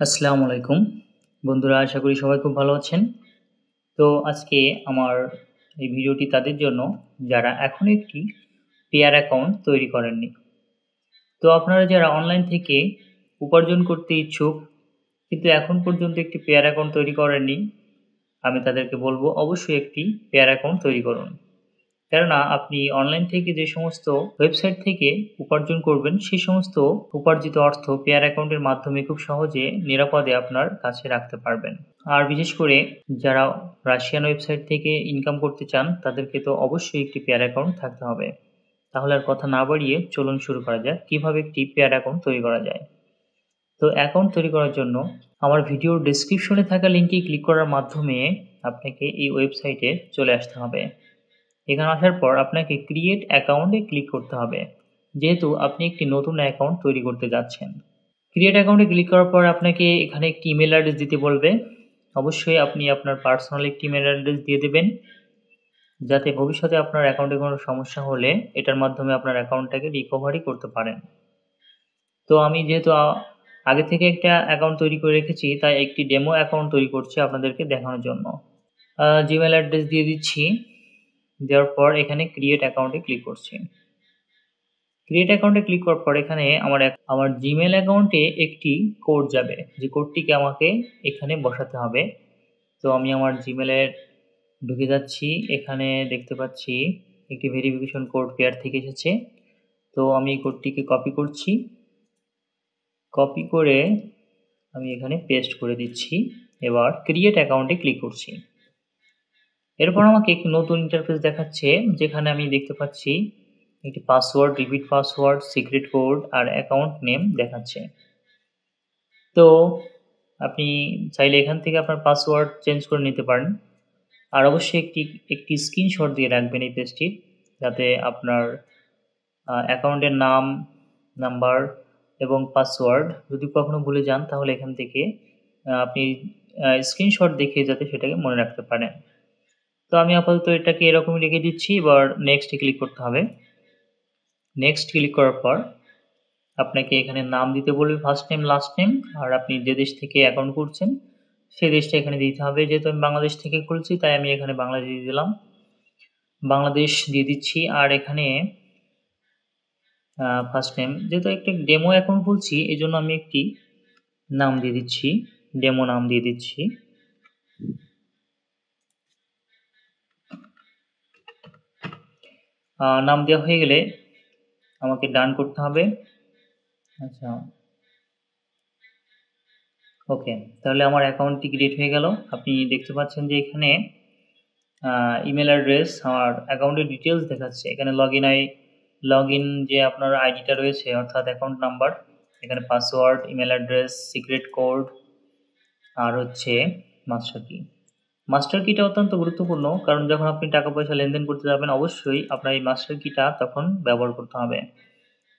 আসসালামু আলাইকুম। বন্ধুরা আশা করি সবাই খুব ভালো আছেন। তো আজকে আমার এই ভিডিওটি তাদের জন্য যারা এখনো একটি পেয়ার অ্যাকাউন্ট তৈরি করেননি। তো আপনারা যারা অনলাইন থেকে উপার্জন করতে ইচ্ছুক কিন্তু এখন পর্যন্ত একটি পেয়ার অ্যাকাউন্ট তৈরি করেননি, আমি তাদেরকে বলব অবশ্যই একটি পেয়ার অ্যাকাউন্ট তৈরি করুন। কেননা আপনি অনলাইন থেকে যে সমস্ত ওয়েবসাইট থেকে উপার্জন করবেন, সেই সমস্ত উপার্জিত অর্থ পেয়ার অ্যাকাউন্টের মাধ্যমে খুব সহজে নিরাপদে আপনার কাছে রাখতে পারবেন। আর বিশেষ করে যারা রাশিয়ান ওয়েবসাইট থেকে ইনকাম করতে চান, তাদেরকে তো অবশ্যই একটি পেয়ার অ্যাকাউন্ট থাকতে হবে। তাহলে আর কথা না বাড়িয়ে চলুন শুরু করা যাক কিভাবে একটি পেয়ার অ্যাকাউন্ট তৈরি করা যায়। তো অ্যাকাউন্ট তৈরি করার জন্য আমার ভিডিওর ডেসক্রিপশনে থাকা লিঙ্কে ক্লিক করার মাধ্যমে আপনাকে এই ওয়েবসাইটে চলে আসতে হবে। এখানে আসার পর আপনাকে ক্রিয়েট অ্যাকাউন্টে ক্লিক করতে হবে, যেহেতু আপনি একটি নতুন অ্যাকাউন্ট তৈরি করতে যাচ্ছেন। ক্রিয়েট অ্যাকাউন্টে ক্লিক করার পর আপনাকে এখানে একটি ইমেল অ্যাড্রেস দিতে বলবে। অবশ্যই আপনি আপনার পার্সোনাল একটি ইমেল অ্যাড্রেস দিয়ে দেবেন, যাতে ভবিষ্যতে আপনার অ্যাকাউন্টে কোনো সমস্যা হলে এটার মাধ্যমে আপনার অ্যাকাউন্টটাকে রিকভারি করতে পারেন। তো আমি যেহেতু আগে থেকে একটা অ্যাকাউন্ট তৈরি করে রেখেছি, তাই একটি ডেমো অ্যাকাউন্ট তৈরি করছি আপনাদেরকে দেখানোর জন্য। জিমেল অ্যাড্রেস দিয়ে দিচ্ছি। দেওয়ার পর এখানে ক্রিয়েট অ্যাকাউন্টে ক্লিক করছি। ক্রিয়েট অ্যাকাউন্টে ক্লিক করার পর এখানে আমার জিমেল অ্যাকাউন্টে একটি কোড যাবে, যে কোডটিকে আমাকে এখানে বসাতে হবে। তো আমি আমার জিমেলে ঢুকে যাচ্ছি। এখানে দেখতে পাচ্ছি একটি ভেরিফিকেশন কোড পেয়ার থেকে এসেছে। তো আমি এই কোডটিকে কপি করছি। কপি করে আমি এখানে পেস্ট করে দিচ্ছি। এবার ক্রিয়েট অ্যাকাউন্টে ক্লিক করছি। এরপর আমাকে একটি নতুন ইন্টারফেস দেখাচ্ছে, যেখানে আমি দেখতে পাচ্ছি একটি password, repeat password, secret code আর অ্যাকাউন্ট নেম দেখাচ্ছে। তো আপনি চাইলে এখান থেকে আপনার পাসওয়ার্ড চেঞ্জ করে নিতে পারেন। আর অবশ্যই একটি স্ক্রিনশট দিয়ে রাখবেন এই পেজটির, যাতে আপনার অ্যাকাউন্টের নাম, নাম্বার এবং পাসওয়ার্ড যদি কখনো ভুলে যান, তাহলে এখান থেকে আপনি স্ক্রিনশট দেখে যাতে সেটাকে মনে রাখতে পারেন। তো আমি আপাতত এটাকে এরকমই রেখে দিচ্ছি। এবার নেক্সটে ক্লিক করতে হবে। নেক্সট ক্লিক করার পর আপনাকে এখানে নাম দিতে বলবে, ফার্স্ট নেম, লাস্ট নেম, আর আপনি যে দেশ থেকে অ্যাকাউন্ট করছেন সেই দেশটা এখানে দিতে হবে। যেহেতু আমি বাংলাদেশ থেকে খুলছি, তাই আমি এখানে বাংলাদেশ দিয়ে দিলাম, বাংলাদেশ দিয়ে দিচ্ছি। আর এখানে ফার্স্ট নেম, যেহেতু একটা ডেমো অ্যাকাউন্ট খুলছি, এই জন্য আমি একটি নাম দিয়ে দিচ্ছি, ডেমো নাম দিয়ে দিচ্ছি। নাম দেওয়া হয়ে গেলে আমাকে ডান করতে হবে। আচ্ছা, ওকে, তাহলে আমার অ্যাকাউন্টটি ক্রিয়েট হয়ে গেল। আপনি দেখতে পাচ্ছেন যে এখানে ইমেল অ্যাড্রেস আর অ্যাকাউন্টের ডিটেলস দেখাচ্ছে। এখানে লগইন যে আপনার আইডিটা রয়েছে, অর্থাৎ অ্যাকাউন্ট নাম্বার, এখানে password, email address, secret code আর হচ্ছে মাস্টার কি। মাস্টার কিটা অত্যন্ত গুরুত্বপূর্ণ, কারণ যখন আপনি টাকা পয়সা লেনদেন করতে যাবেন, অবশ্যই আপনার এই মাস্টার কিটা তখন ব্যবহার করতে হবে।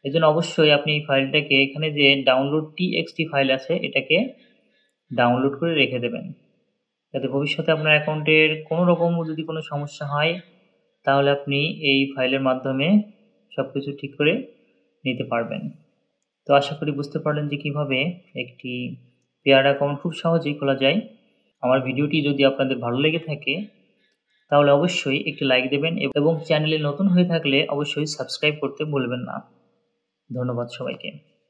এই জন্য অবশ্যই আপনি এই ফাইলটাকে, এখানে যে ডাউনলোড টিএক্সটি ফাইল আছে, এটাকে ডাউনলোড করে রেখে দেবেন, যাতে ভবিষ্যতে আপনার অ্যাকাউন্টের কোনো রকম যদি কোনো সমস্যা হয়, তাহলে আপনি এই ফাইলের মাধ্যমে সব কিছু ঠিক করে নিতে পারবেন। তো আশা করি বুঝতে পারলেন যে কীভাবে একটি পেয়ার অ্যাকাউন্ট খুব সহজেই খোলা যায়। আমার ভিডিওটি যদি আপনাদের ভালো লেগে থাকে, তাহলে অবশ্যই একটি লাইক দেবেন এবং চ্যানেলে নতুন হয়ে থাকলে অবশ্যই সাবস্ক্রাইব করতে ভুলবেন না। ধন্যবাদ সবাইকে।